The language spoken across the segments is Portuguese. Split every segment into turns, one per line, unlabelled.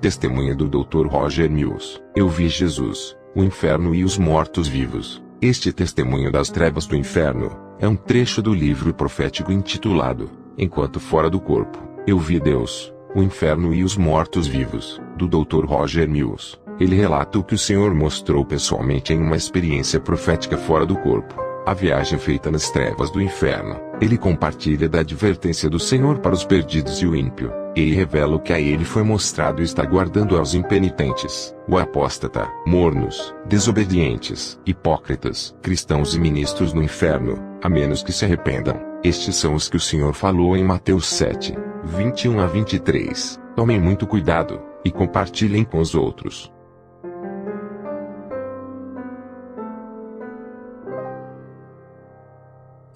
Testemunha do Dr. Roger Mills. Eu vi Jesus, o inferno e os mortos-vivos. Este testemunho das trevas do inferno é um trecho do livro profético intitulado Enquanto Fora do Corpo, eu vi Deus, o inferno e os mortos-vivos, do Dr. Roger Mills. Ele relata o que o Senhor mostrou pessoalmente em uma experiência profética fora do corpo, a viagem feita nas trevas do inferno. Ele compartilha da advertência do Senhor para os perdidos e o ímpio. Ele revela o que a ele foi mostrado e está guardando aos impenitentes, o apóstata, mornos, desobedientes, hipócritas, cristãos e ministros no inferno, a menos que se arrependam. Estes são os que o Senhor falou em Mateus 7, 21 a 23. Tomem muito cuidado, e compartilhem com os outros.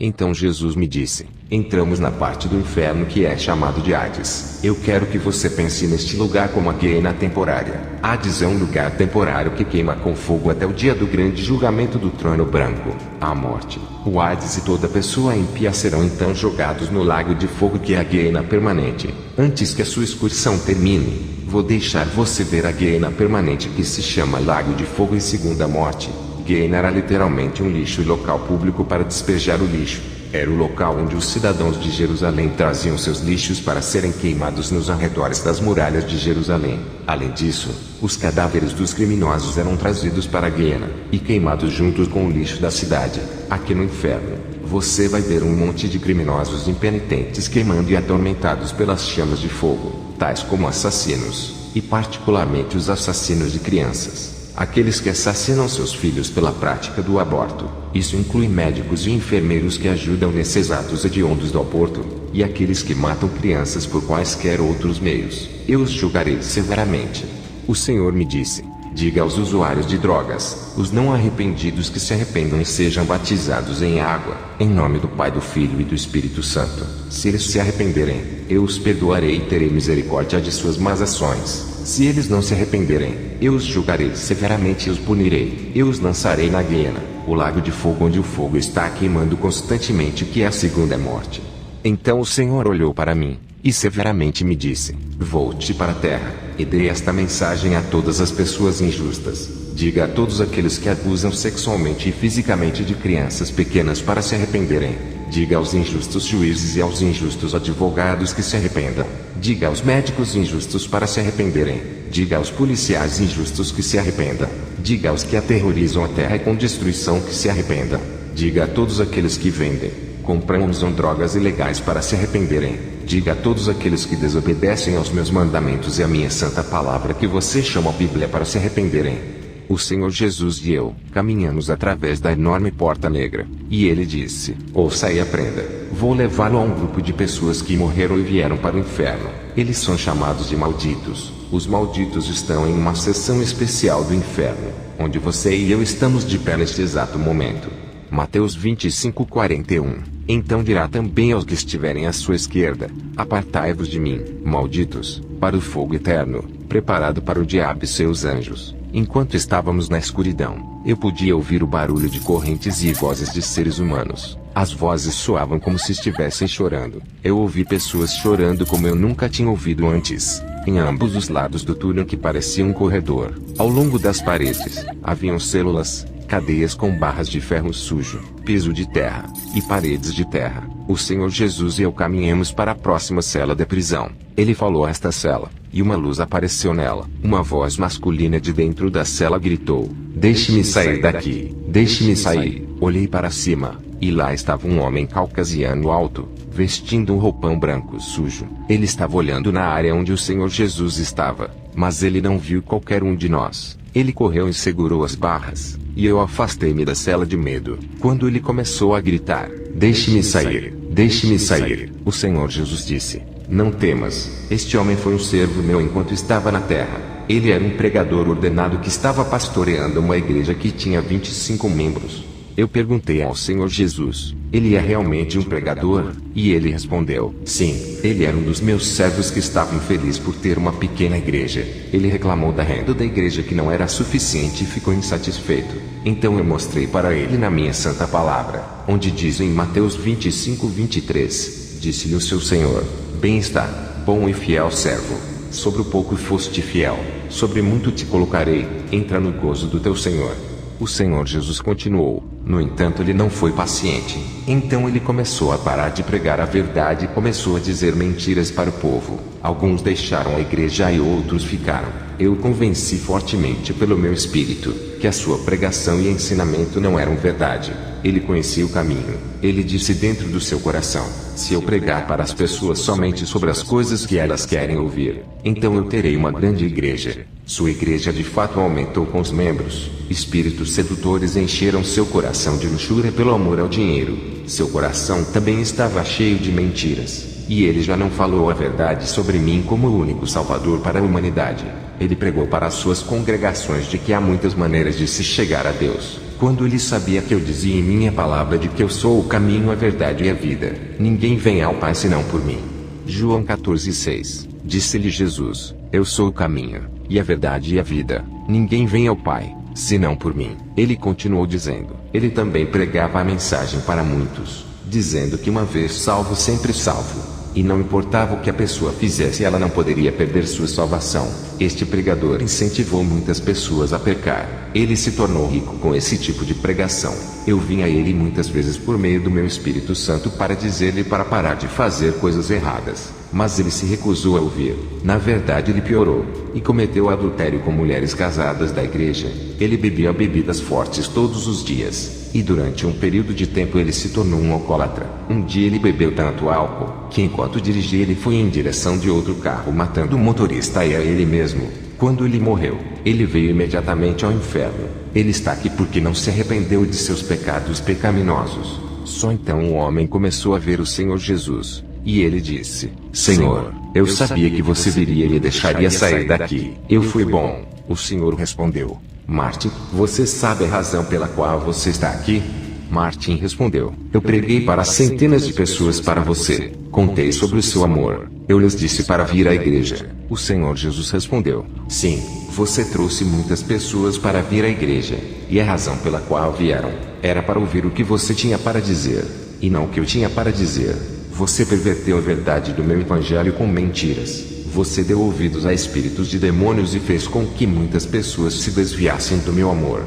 Então Jesus me disse: entramos na parte do inferno que é chamado de Hades. Eu quero que você pense neste lugar como a Guiena temporária. Hades é um lugar temporário que queima com fogo até o dia do grande julgamento do trono branco, a morte. O Hades e toda pessoa ímpia serão então jogados no lago de fogo que é a Guiena permanente. Antes que a sua excursão termine, vou deixar você ver a Guiena permanente que se chama Lago de Fogo e Segunda Morte. Guiena era literalmente um lixo e local público para despejar o lixo. Era o local onde os cidadãos de Jerusalém traziam seus lixos para serem queimados nos arredores das muralhas de Jerusalém. Além disso, os cadáveres dos criminosos eram trazidos para Guiena e queimados juntos com o lixo da cidade. Aqui no inferno, você vai ver um monte de criminosos impenitentes queimando e atormentados pelas chamas de fogo, tais como assassinos, e particularmente os assassinos de crianças. Aqueles que assassinam seus filhos pela prática do aborto. Isso inclui médicos e enfermeiros que ajudam nesses atos hediondos do aborto, e aqueles que matam crianças por quaisquer outros meios. Eu os julgarei severamente. O Senhor me disse: diga aos usuários de drogas, os não arrependidos que se arrependam e sejam batizados em água, em nome do Pai, do Filho e do Espírito Santo. Se eles se arrependerem, eu os perdoarei e terei misericórdia de suas más ações. Se eles não se arrependerem, eu os julgarei severamente e os punirei. Eu os lançarei na Guiena, o lago de fogo onde o fogo está queimando constantemente, que é a segunda morte. Então o Senhor olhou para mim, e severamente me disse: volte para a terra, e dê esta mensagem a todas as pessoas injustas. Diga a todos aqueles que abusam sexualmente e fisicamente de crianças pequenas para se arrependerem. Diga aos injustos juízes e aos injustos advogados que se arrependam. Diga aos médicos injustos para se arrependerem. Diga aos policiais injustos que se arrependam. Diga aos que aterrorizam a terra com destruição que se arrependam. Diga a todos aqueles que vendem, compram ou usam drogas ilegais para se arrependerem. Diga a todos aqueles que desobedecem aos meus mandamentos e à minha santa palavra que você chama a Bíblia para se arrependerem. O Senhor Jesus e eu caminhamos através da enorme porta negra, e ele disse: ouça e aprenda. Vou levá-lo a um grupo de pessoas que morreram e vieram para o inferno. Eles são chamados de malditos. Os malditos estão em uma seção especial do inferno, onde você e eu estamos de pé neste exato momento. Mateus 25:41. Então dirá também aos que estiverem à sua esquerda: apartai-vos de mim, malditos, para o fogo eterno, preparado para o diabo e seus anjos. Enquanto estávamos na escuridão, eu podia ouvir o barulho de correntes e vozes de seres humanos. As vozes soavam como se estivessem chorando. Eu ouvi pessoas chorando como eu nunca tinha ouvido antes. Em ambos os lados do túnel, que parecia um corredor, ao longo das paredes, haviam células, cadeias com barras de ferro sujo, piso de terra, e paredes de terra. O Senhor Jesus e eu caminhamos para a próxima cela da prisão. Ele falou a esta cela, e uma luz apareceu nela. Uma voz masculina de dentro da cela gritou: deixe-me sair daqui, deixe-me sair. Olhei para cima, e lá estava um homem caucasiano alto, vestindo um roupão branco sujo. Ele estava olhando na área onde o Senhor Jesus estava, mas ele não viu qualquer um de nós. Ele correu e segurou as barras, e eu afastei-me da cela de medo. Quando ele começou a gritar: deixe-me sair, deixe-me sair, o Senhor Jesus disse: não temas, este homem foi um servo meu enquanto estava na terra. Ele era um pregador ordenado que estava pastoreando uma igreja que tinha 25 membros. Eu perguntei ao Senhor Jesus: ele é realmente um pregador? E ele respondeu: sim, ele era um dos meus servos que estava infeliz por ter uma pequena igreja. Ele reclamou da renda da igreja que não era suficiente e ficou insatisfeito. Então eu mostrei para ele na minha santa palavra, onde diz em Mateus 25:23, disse-lhe o seu Senhor: bem está, bom e fiel servo. sobre o pouco foste fiel, sobre muito te colocarei, entra no gozo do teu Senhor. O Senhor Jesus continuou. No entanto, ele não foi paciente. Então ele começou a parar de pregar a verdade e começou a dizer mentiras para o povo. Alguns deixaram a igreja e outros ficaram. Eu o convenci fortemente pelo meu espírito, que a sua pregação e ensinamento não eram verdade. Ele conhecia o caminho. Ele disse dentro do seu coração: se eu pregar para as pessoas somente sobre as coisas que elas querem ouvir, então eu terei uma grande igreja. Sua igreja de fato aumentou com os membros. Espíritos sedutores encheram seu coração de luxúria pelo amor ao dinheiro. Seu coração também estava cheio de mentiras. E ele já não falou a verdade sobre mim como o único Salvador para a humanidade. Ele pregou para as suas congregações de que há muitas maneiras de se chegar a Deus, quando ele sabia que eu dizia em minha palavra de que eu sou o caminho, a verdade e a vida. Ninguém vem ao Pai senão por mim. João 14:6. Disse-lhe Jesus: eu sou o caminho, e a verdade e a vida. Ninguém vem ao Pai, senão por mim. Ele continuou dizendo. Ele também pregava a mensagem para muitos, dizendo que uma vez salvo, sempre salvo. E não importava o que a pessoa fizesse, ela não poderia perder sua salvação. Este pregador incentivou muitas pessoas a pecar. Ele se tornou rico com esse tipo de pregação. Eu vim a ele muitas vezes por meio do meu Espírito Santo para dizer-lhe para parar de fazer coisas erradas. Mas ele se recusou a ouvir. Na verdade, ele piorou e cometeu adultério com mulheres casadas da igreja. Ele bebia bebidas fortes todos os dias. E durante um período de tempo ele se tornou um alcoólatra. Um dia ele bebeu tanto álcool, que enquanto dirigia ele foi em direção de outro carro, matando o motorista e a ele mesmo. Quando ele morreu, ele veio imediatamente ao inferno. Ele está aqui porque não se arrependeu de seus pecados pecaminosos. Só então o homem começou a ver o Senhor Jesus. E ele disse: Senhor, eu sabia que você viria e me deixaria sair daqui. Eu fui bom. O Senhor respondeu: Martin, você sabe a razão pela qual você está aqui? Martin respondeu: eu preguei para centenas de pessoas para você. Contei sobre o seu amor. Eu lhes disse para vir à igreja. O Senhor Jesus respondeu: sim, você trouxe muitas pessoas para vir à igreja. E a razão pela qual vieram era para ouvir o que você tinha para dizer, e não o que eu tinha para dizer. Você perverteu a verdade do meu evangelho com mentiras. Você deu ouvidos a espíritos de demônios e fez com que muitas pessoas se desviassem do meu amor.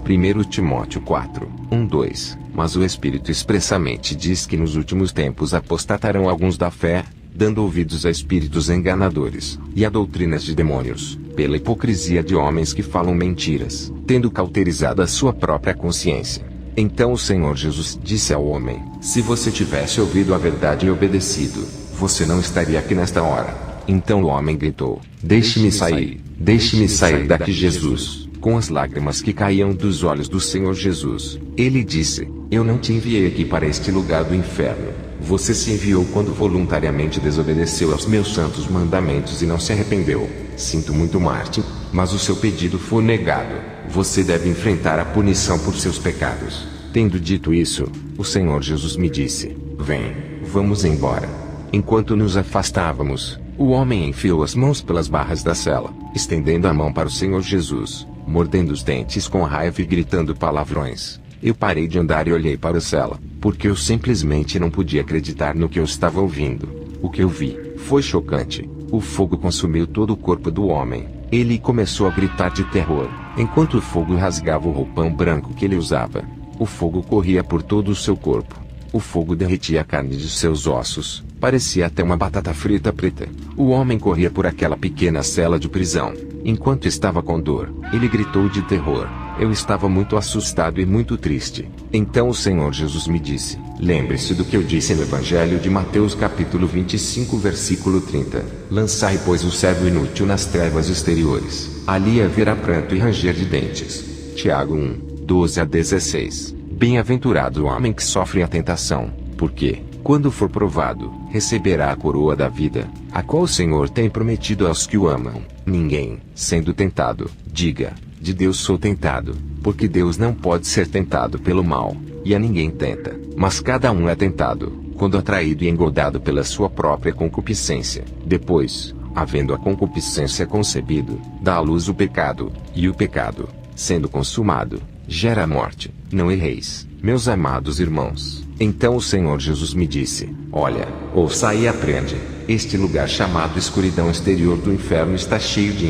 1 Timóteo 4, 1-2. Mas o Espírito expressamente diz que nos últimos tempos apostatarão alguns da fé, dando ouvidos a espíritos enganadores, e a doutrinas de demônios, pela hipocrisia de homens que falam mentiras, tendo cauterizado a sua própria consciência. Então o Senhor Jesus disse ao homem: se você tivesse ouvido a verdade e obedecido, você não estaria aqui nesta hora. Então o homem gritou: deixe-me sair daqui, Jesus. Com as lágrimas que caíam dos olhos do Senhor Jesus, ele disse: eu não te enviei aqui para este lugar do inferno. Você se enviou quando voluntariamente desobedeceu aos meus santos mandamentos e não se arrependeu. Sinto muito, Martin, mas o seu pedido foi negado. Você deve enfrentar a punição por seus pecados. Tendo dito isso, o Senhor Jesus me disse: vem, vamos embora. Enquanto nos afastávamos, o homem enfiou as mãos pelas barras da cela, estendendo a mão para o Senhor Jesus, mordendo os dentes com raiva e gritando palavrões. Eu parei de andar e olhei para a cela, porque eu simplesmente não podia acreditar no que eu estava ouvindo. O que eu vi foi chocante. O fogo consumiu todo o corpo do homem. Ele começou a gritar de terror, enquanto o fogo rasgava o roupão branco que ele usava. O fogo corria por todo o seu corpo. O fogo derretia a carne de seus ossos. Parecia até uma batata frita preta. O homem corria por aquela pequena cela de prisão. Enquanto estava com dor, ele gritou de terror. Eu estava muito assustado e muito triste. Então o Senhor Jesus me disse: lembre-se do que eu disse no Evangelho de Mateus capítulo 25 versículo 30. Lançai, pois, o servo inútil nas trevas exteriores. Ali haverá pranto e ranger de dentes. Tiago 1, 12-16. Bem-aventurado o homem que sofre a tentação, porque, quando for provado, receberá a coroa da vida, a qual o Senhor tem prometido aos que o amam. Ninguém, sendo tentado, diga: de Deus sou tentado, porque Deus não pode ser tentado pelo mal, e a ninguém tenta, mas cada um é tentado, quando atraído e engodado pela sua própria concupiscência. Depois, havendo a concupiscência concebido, dá à luz o pecado, e o pecado, sendo consumado, gera a morte. Não erreis, meus amados irmãos. Então o Senhor Jesus me disse: olha, ouça e aprende. Este lugar chamado escuridão exterior do inferno está cheio de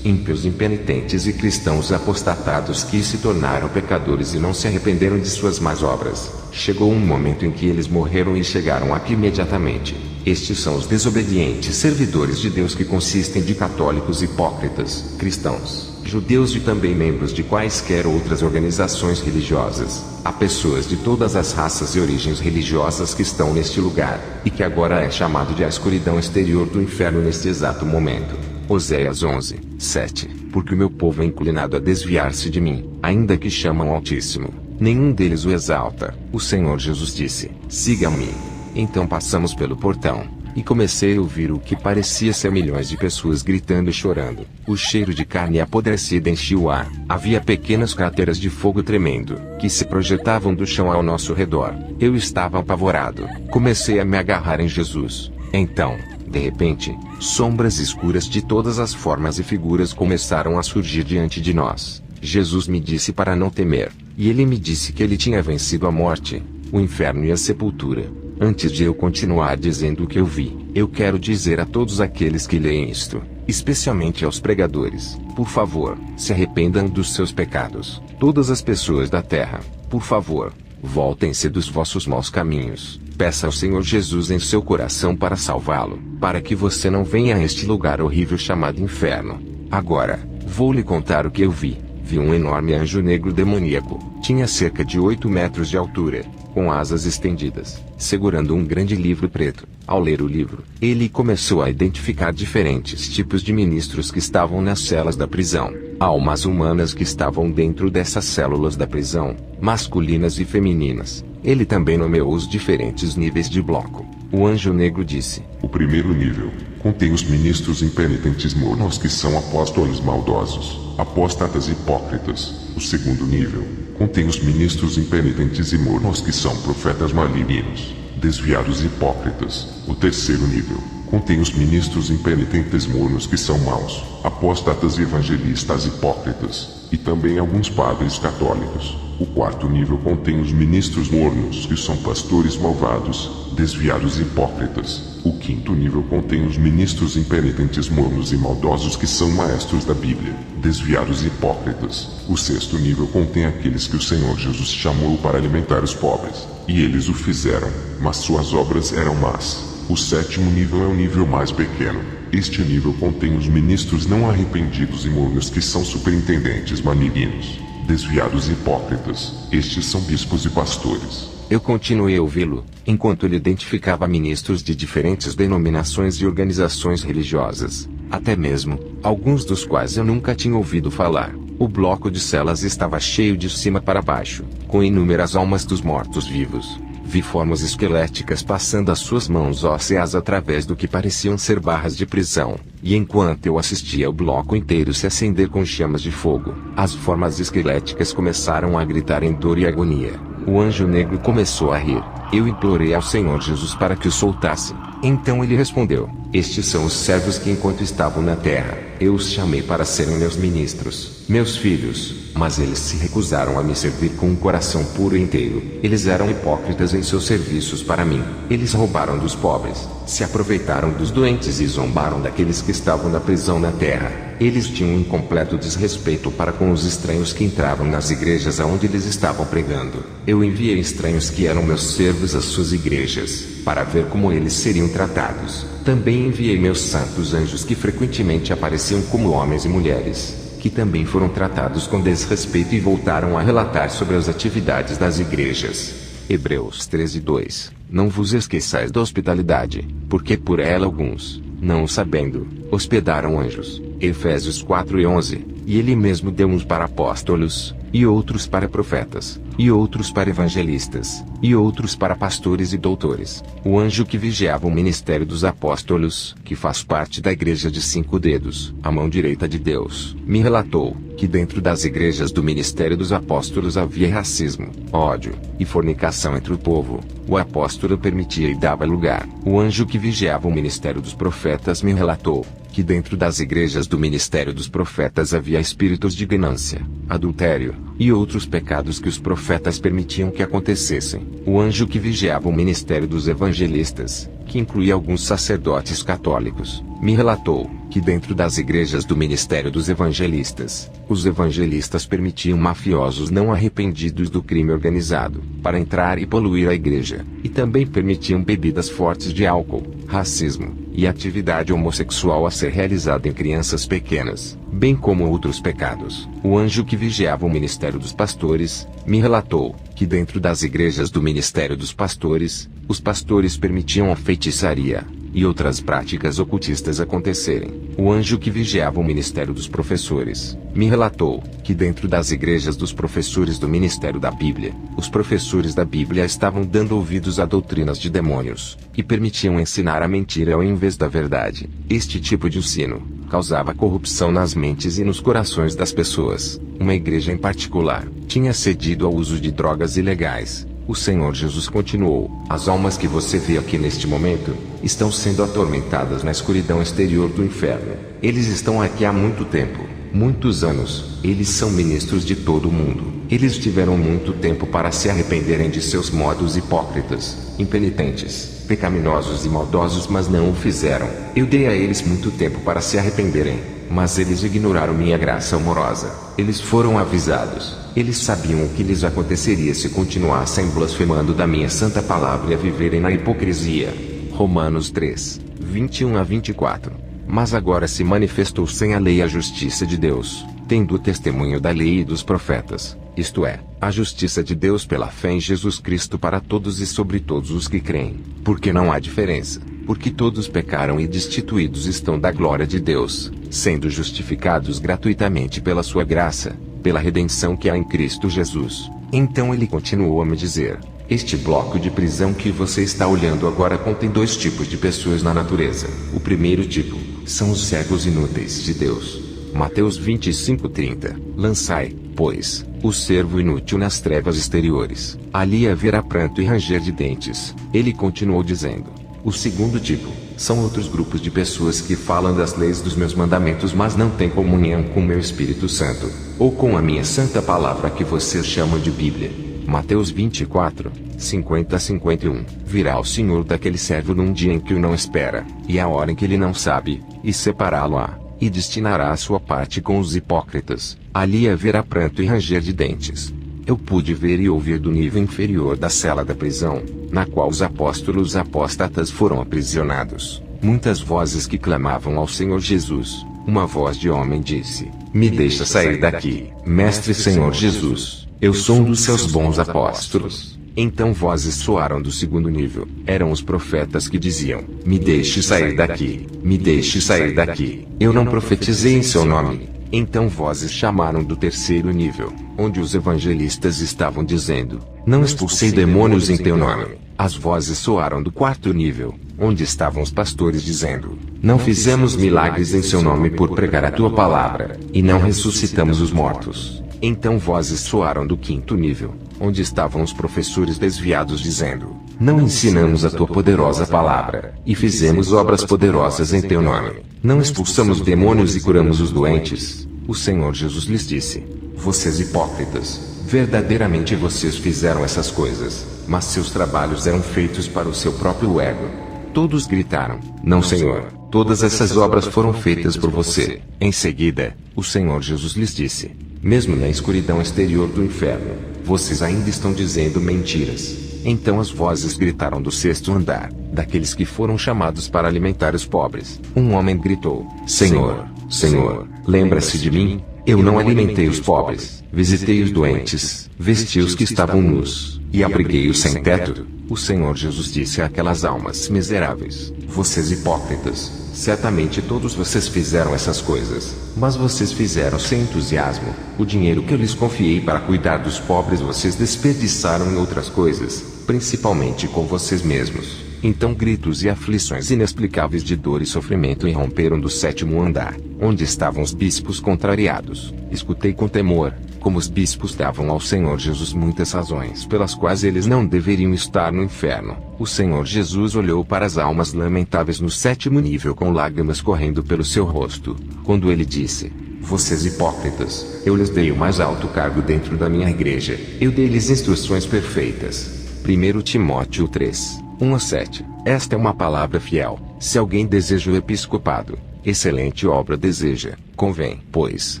ímpios impenitentes e cristãos apostatados que se tornaram pecadores e não se arrependeram de suas más obras. Chegou um momento em que eles morreram e chegaram aqui imediatamente. Estes são os desobedientes servidores de Deus, que consistem de católicos hipócritas, cristãos, judeus e também membros de quaisquer outras organizações religiosas. Há pessoas de todas as raças e origens religiosas que estão neste lugar, e que agora é chamado de a escuridão exterior do inferno neste exato momento. Oséias 11, 7. Porque o meu povo é inclinado a desviar-se de mim, ainda que chamam ao Altíssimo, nenhum deles o exalta. O Senhor Jesus disse: siga-me. Então passamos pelo portão, e comecei a ouvir o que parecia ser milhões de pessoas gritando e chorando. O cheiro de carne apodrecida enchia o ar. Havia pequenas crateras de fogo tremendo, que se projetavam do chão ao nosso redor. Eu estava apavorado. Comecei a me agarrar em Jesus. Então, de repente, sombras escuras de todas as formas e figuras começaram a surgir diante de nós. Jesus me disse para não temer, e ele me disse que ele tinha vencido a morte, o inferno e a sepultura. Antes de eu continuar dizendo o que eu vi, eu quero dizer a todos aqueles que leem isto, especialmente aos pregadores: por favor, se arrependam dos seus pecados. Todas as pessoas da terra, por favor, voltem-se dos vossos maus caminhos. Peça ao Senhor Jesus em seu coração para salvá-lo, para que você não venha a este lugar horrível chamado inferno. Agora, vou lhe contar o que eu vi. Vi um enorme anjo negro demoníaco. Tinha cerca de 8 metros de altura, com asas estendidas, segurando um grande livro preto. Ao ler o livro, ele começou a identificar diferentes tipos de ministros que estavam nas celas da prisão. Almas humanas que estavam dentro dessas células da prisão, masculinas e femininas. Ele também nomeou os diferentes níveis de bloco. O anjo negro disse:
o primeiro nível contém os ministros impenitentes mornos, que são apóstolos maldosos, apóstatas e hipócritas. O segundo nível contém os ministros impenitentes e mornos, que são profetas malignos, desviados e hipócritas. O terceiro nível contém os ministros impenitentes mornos, que são maus, apóstatas e evangelistas hipócritas, e também alguns padres católicos. O quarto nível contém os ministros mornos, que são pastores malvados, desviados e hipócritas. O quinto nível contém os ministros impenitentes mornos e maldosos, que são maestros da Bíblia, desviados e hipócritas. O sexto nível contém aqueles que o Senhor Jesus chamou para alimentar os pobres, e eles o fizeram, mas suas obras eram más. O sétimo nível é o nível mais pequeno. Este nível contém os ministros não arrependidos e mornos, que são superintendentes malignos, desviados e hipócritas. Estes são bispos e pastores.
Eu continuei a ouvi-lo, enquanto ele identificava ministros de diferentes denominações e organizações religiosas, até mesmo alguns dos quais eu nunca tinha ouvido falar. O bloco de celas estava cheio de cima para baixo, com inúmeras almas dos mortos-vivos. Vi formas esqueléticas passando as suas mãos ósseas através do que pareciam ser barras de prisão, e enquanto eu assistia o bloco inteiro se acender com chamas de fogo, as formas esqueléticas começaram a gritar em dor e agonia. O anjo negro começou a rir. Eu implorei ao Senhor Jesus para que o soltasse. Então ele respondeu: estes são os servos que, enquanto estavam na terra, eu os chamei para serem meus ministros, meus filhos, mas eles se recusaram a me servir com um coração puro e inteiro. Eles eram hipócritas em seus serviços para mim. Eles roubaram dos pobres, se aproveitaram dos doentes e zombaram daqueles que estavam na prisão na terra. Eles tinham um completo desrespeito para com os estranhos que entravam nas igrejas aonde eles estavam pregando. Eu enviei estranhos que eram meus servos às suas igrejas, para ver como eles seriam tratados. Também enviei meus santos anjos, que frequentemente apareciam como homens e mulheres, que também foram tratados com desrespeito e voltaram a relatar sobre as atividades das igrejas. Hebreus 13:2. Não vos esqueçais da hospitalidade, porque por ela alguns, não o sabendo, hospedaram anjos. Efésios 4:11. E ele mesmo deu uns para apóstolos, e outros para profetas, e outros para evangelistas, e outros para pastores e doutores. O anjo que vigiava o ministério dos apóstolos, que faz parte da igreja de 5 dedos, a mão direita de Deus, me relatou que dentro das igrejas do ministério dos apóstolos havia racismo, ódio e fornicação entre o povo. O apóstolo permitia e dava lugar. O anjo que vigiava o ministério dos profetas me relatou que dentro das igrejas do ministério dos profetas havia espíritos de ganância, adultério e outros pecados que os profetas permitiam que acontecessem. O anjo que vigiava o ministério dos evangelistas, que inclui alguns sacerdotes católicos, me relatou que dentro das igrejas do ministério dos evangelistas, os evangelistas permitiam mafiosos não arrependidos do crime organizado para entrar e poluir a igreja, e também permitiam bebidas fortes de álcool, racismo e atividade homossexual a ser realizada em crianças pequenas, bem como outros pecados. O anjo que vigiava o ministério dos pastores me relatou que dentro das igrejas do ministério dos pastores, os pastores permitiam a feitiçaria e outras práticas ocultistas acontecerem. O anjo que vigiava o ministério dos professores me relatou que dentro das igrejas dos professores do ministério da Bíblia, os professores da Bíblia estavam dando ouvidos a doutrinas de demônios e permitiam ensinar a mentira ao invés da verdade. Este tipo de ensino causava corrupção nas mentes e nos corações das pessoas. Uma igreja em particular tinha cedido ao uso de drogas ilegais. O Senhor Jesus continuou: as almas que você vê aqui neste momento estão sendo atormentadas na escuridão exterior do inferno. Eles estão aqui há muito tempo, muitos anos. Eles são ministros de todo o mundo. Eles tiveram muito tempo para se arrependerem de seus modos hipócritas, impenitentes, pecaminosos e maldosos, mas não o fizeram. Eu dei a eles muito tempo para se arrependerem, mas eles ignoraram minha graça amorosa. Eles foram avisados. Eles sabiam o que lhes aconteceria se continuassem blasfemando da minha santa palavra e a viverem na hipocrisia. Romanos 3, 21 a 24. Mas agora se manifestou sem a lei a justiça de Deus, tendo o testemunho da lei e dos profetas, isto é, a justiça de Deus pela fé em Jesus Cristo para todos e sobre todos os que creem. Porque não há diferença, porque todos pecaram e destituídos estão da glória de Deus, sendo justificados gratuitamente pela sua graça, pela redenção que há em Cristo Jesus. Então ele continuou a me dizer: este bloco de prisão que você está olhando agora contém dois tipos de pessoas na natureza. O primeiro tipo são os servos inúteis de Deus. Mateus 25:30. Lançai, pois, o servo inútil nas trevas exteriores. Ali haverá pranto e ranger de dentes. Ele continuou dizendo: o segundo tipo são outros grupos de pessoas que falam das leis dos meus mandamentos, mas não têm comunhão com o meu Espírito Santo, ou com a minha santa palavra que vocês chamam de Bíblia. Mateus 24, 50 a 51. Virá o Senhor daquele servo num dia em que o não espera, e a hora em que ele não sabe, e separá-lo-á, e destinará a sua parte com os hipócritas. Ali haverá pranto e ranger de dentes. Eu pude ver e ouvir do nível inferior da cela da prisão, na qual os apóstolos apóstatas foram aprisionados, muitas vozes que clamavam ao Senhor Jesus. Uma voz de homem disse: me deixa sair daqui, Mestre Senhor Jesus, eu sou um dos seus bons apóstolos. Então vozes soaram do segundo nível. Eram os profetas que diziam: me deixe sair daqui, me deixe sair daqui, eu não profetizei em seu nome. Então vozes chamaram do terceiro nível, onde os evangelistas estavam dizendo: não expulsei demônios em teu nome. As vozes soaram do quarto nível, onde estavam os pastores dizendo: não fizemos milagres em seu nome por pregar a tua palavra, e não ressuscitamos os mortos. Então vozes soaram do quinto nível, onde estavam os professores desviados dizendo: não ensinamos a tua poderosa palavra, e fizemos obras poderosas em teu nome. Não expulsamos demônios e curamos os doentes. O Senhor Jesus lhes disse: vocês hipócritas, verdadeiramente vocês fizeram essas coisas, mas seus trabalhos eram feitos para o seu próprio ego. Todos gritaram: não, Senhor, todas essas obras foram feitas por você. Em seguida, o Senhor Jesus lhes disse: mesmo na escuridão exterior do inferno, vocês ainda estão dizendo mentiras. Então as vozes gritaram do sexto andar, daqueles que foram chamados para alimentar os pobres. Um homem gritou: Senhor, Senhor, lembra-se de mim? Eu não alimentei os pobres, visitei os doentes, vesti os que estavam nus, e abriguei os sem teto. O Senhor Jesus disse àquelas almas miseráveis: vocês hipócritas, certamente todos vocês fizeram essas coisas, mas vocês fizeram sem entusiasmo. O dinheiro que eu lhes confiei para cuidar dos pobres vocês desperdiçaram em outras coisas, principalmente com vocês mesmos. Então gritos e aflições inexplicáveis de dor e sofrimento irromperam do sétimo andar, onde estavam os bispos contrariados. Escutei com temor, como os bispos davam ao Senhor Jesus muitas razões pelas quais eles não deveriam estar no inferno. O Senhor Jesus olhou para as almas lamentáveis no sétimo nível com lágrimas correndo pelo seu rosto, quando ele disse: vocês hipócritas, eu lhes dei o mais alto cargo dentro da minha igreja, eu dei-lhes instruções perfeitas. 1 Timóteo 3, 1 a 7. Esta é uma palavra fiel. Se alguém deseja o episcopado, excelente obra deseja. Convém, pois,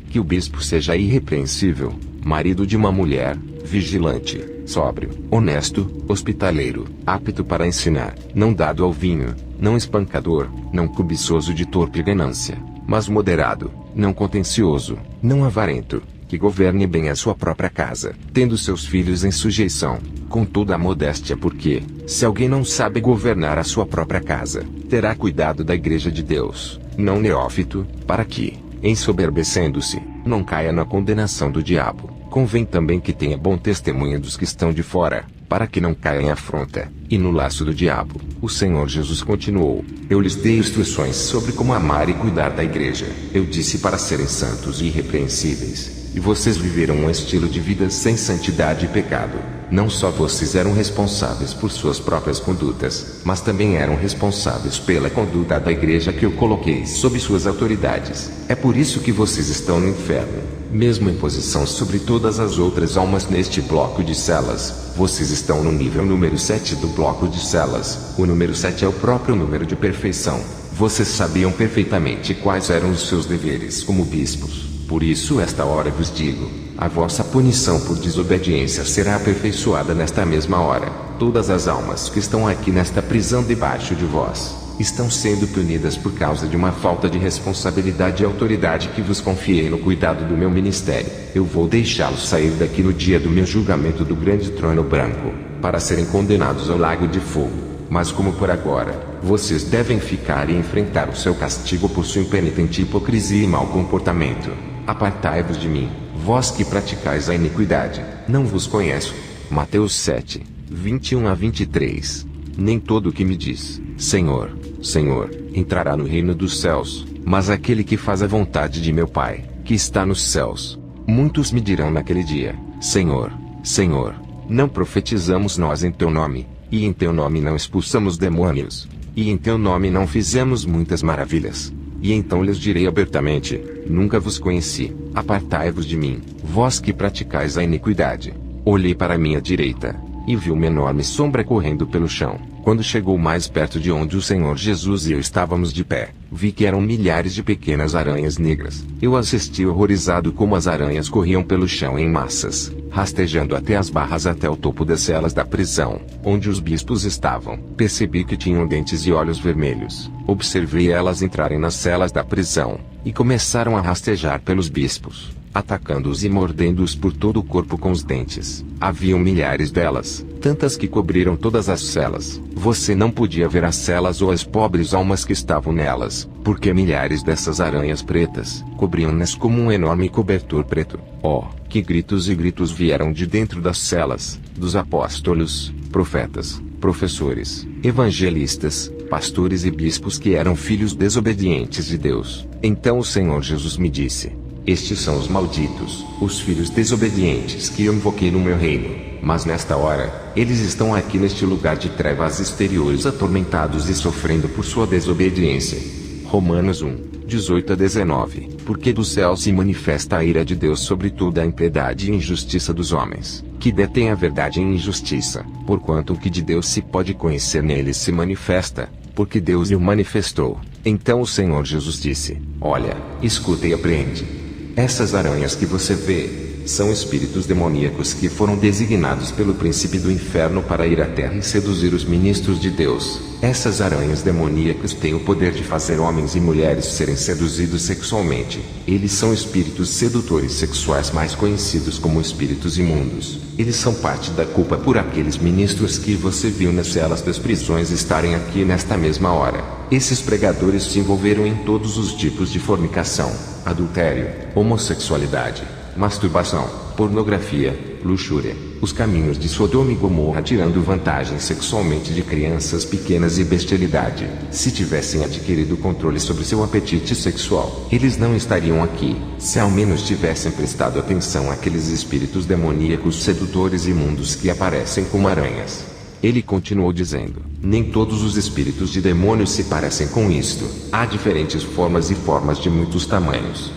que o bispo seja irrepreensível, marido de uma mulher, vigilante, sóbrio, honesto, hospitaleiro, apto para ensinar, não dado ao vinho, não espancador, não cobiçoso de torpe ganância, mas moderado, não contencioso, não avarento, que governe bem a sua própria casa, tendo seus filhos em sujeição, com toda a modéstia, porque, se alguém não sabe governar a sua própria casa, terá cuidado da igreja de Deus, não neófito, para que, ensoberbecendo-se, não caia na condenação do diabo. Convém também que tenha bom testemunho dos que estão de fora, para que não caia em afronta, e no laço do diabo. O Senhor Jesus continuou: eu lhes dei instruções sobre como amar e cuidar da igreja. Eu disse para serem santos e irrepreensíveis. E vocês viveram um estilo de vida sem santidade e pecado. Não só vocês eram responsáveis por suas próprias condutas, mas também eram responsáveis pela conduta da igreja que eu coloquei sob suas autoridades. É por isso que vocês estão no inferno, mesmo em posição sobre todas as outras almas neste bloco de celas. Vocês estão no nível número 7 do bloco de celas. O número 7 é o próprio número de perfeição. Vocês sabiam perfeitamente quais eram os seus deveres como bispos. Por isso esta hora vos digo, a vossa punição por desobediência será aperfeiçoada nesta mesma hora. Todas as almas que estão aqui nesta prisão debaixo de vós, estão sendo punidas por causa de uma falta de responsabilidade e autoridade que vos confiei no cuidado do meu ministério. Eu vou deixá-los sair daqui no dia do meu julgamento do grande trono branco, para serem condenados ao lago de fogo. Mas como por agora, vocês devem ficar e enfrentar o seu castigo por sua impenitente hipocrisia e mau comportamento. Apartai-vos de mim, vós que praticais a iniquidade, não vos conheço. Mateus 7, 21 a 23. Nem todo o que me diz, Senhor, Senhor, entrará no reino dos céus, mas aquele que faz a vontade de meu Pai, que está nos céus. Muitos me dirão naquele dia, Senhor, Senhor, não profetizamos nós em teu nome, e em teu nome não expulsamos demônios, e em teu nome não fizemos muitas maravilhas? E então lhes direi abertamente, nunca vos conheci, apartai-vos de mim, vós que praticais a iniquidade. Olhei para a minha direita, e vi uma enorme sombra correndo pelo chão. Quando chegou mais perto de onde o Senhor Jesus e eu estávamos de pé, vi que eram milhares de pequenas aranhas negras. Eu assisti horrorizado como as aranhas corriam pelo chão em massas, rastejando até as barras até o topo das celas da prisão, onde os bispos estavam. Percebi que tinham dentes e olhos vermelhos. Observei elas entrarem nas celas da prisão, e começaram a rastejar pelos bispos, atacando-os e mordendo-os por todo o corpo com os dentes. Haviam milhares delas, tantas que cobriram todas as celas. Você não podia ver as celas ou as pobres almas que estavam nelas, porque milhares dessas aranhas pretas cobriam-nas como um enorme cobertor preto. Oh, que gritos e gritos vieram de dentro das celas, dos apóstolos, profetas, professores, evangelistas, pastores e bispos que eram filhos desobedientes de Deus. Então o Senhor Jesus me disse: estes são os malditos, os filhos desobedientes que eu invoquei no meu reino. Mas nesta hora, eles estão aqui neste lugar de trevas exteriores atormentados e sofrendo por sua desobediência. Romanos 1, 18 a 19. Porque do céu se manifesta a ira de Deus sobre toda a impiedade e injustiça dos homens, que detêm a verdade em injustiça, porquanto o que de Deus se pode conhecer neles se manifesta, porque Deus o manifestou. Então o Senhor Jesus disse: olha, escuta e apreende. Essas aranhas que você vê são espíritos demoníacos que foram designados pelo príncipe do inferno para ir à terra e seduzir os ministros de Deus. Essas aranhas demoníacas têm o poder de fazer homens e mulheres serem seduzidos sexualmente. Eles são espíritos sedutores sexuais mais conhecidos como espíritos imundos. Eles são parte da culpa por aqueles ministros que você viu nas celas das prisões estarem aqui nesta mesma hora. Esses pregadores se envolveram em todos os tipos de fornicação, adultério, homossexualidade, masturbação, pornografia, luxúria, os caminhos de Sodoma e Gomorra, tirando vantagem sexualmente de crianças pequenas e bestialidade. Se tivessem adquirido controle sobre seu apetite sexual, eles não estariam aqui. Se ao menos tivessem prestado atenção àqueles espíritos demoníacos sedutores imundos que aparecem como aranhas. Ele continuou dizendo: nem todos os espíritos de demônios se parecem com isto. Há diferentes formas e formas de muitos tamanhos.